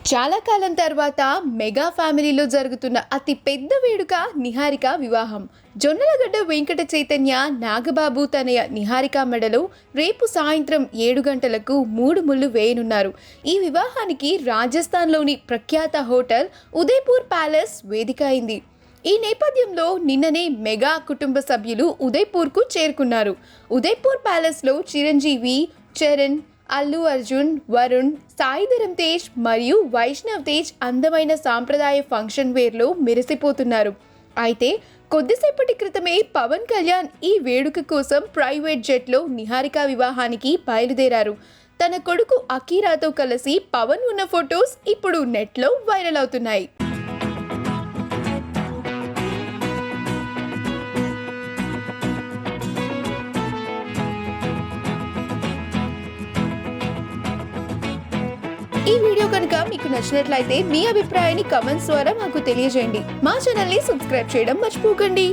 చాలా కాలం తర్వాత మెగా ఫ్యామిలీలో జరుగుతున్న అతి పెద్ద వేడుక నిహారిక వివాహం. జొన్నలగడ్డ వెంకట చైతన్య నాగబాబు తనయ నిహారిక మెడలో రేపు సాయంత్రం 7 గంటలకు 3 ముళ్ళు వేయనున్నారు. ఈ వివాహానికి రాజస్థాన్లోని ప్రఖ్యాత హోటల్ ఉదయపూర్ ప్యాలెస్ వేదిక అయింది. ఈ నేపథ్యంలో నిన్ననే మెగా కుటుంబ సభ్యులు ఉదయ్పూర్కు చేరుకున్నారు. ఉదయ్పూర్ ప్యాలెస్లో చిరంజీవి, చరణ్, అల్లు అర్జున్, వరుణ్, సాయిధరం తేజ్ మరియు వైష్ణవ్ తేజ్ అందమైన సాంప్రదాయ ఫంక్షన్ వేర్లో మెరిసిపోతున్నారు. అయితే కొద్దిసేపటి క్రితమే పవన్ కళ్యాణ్ ఈ వేడుక కోసం ప్రైవేట్ జెట్లో నిహారిక వివాహానికి బయలుదేరారు. తన కొడుకు అకీరాతో కలిసి పవన్ ఉన్న ఫొటోస్ ఇప్పుడు నెట్లో వైరల్ అవుతున్నాయి. ఈ వీడియో కనుక మీకు నచ్చినట్లయితే మీ అభిప్రాయాన్ని కామెంట్స్ ద్వారా మాకు తెలియజేయండి. మా ఛానల్ని సబ్స్క్రైబ్ చేయడం మర్చిపోకండి.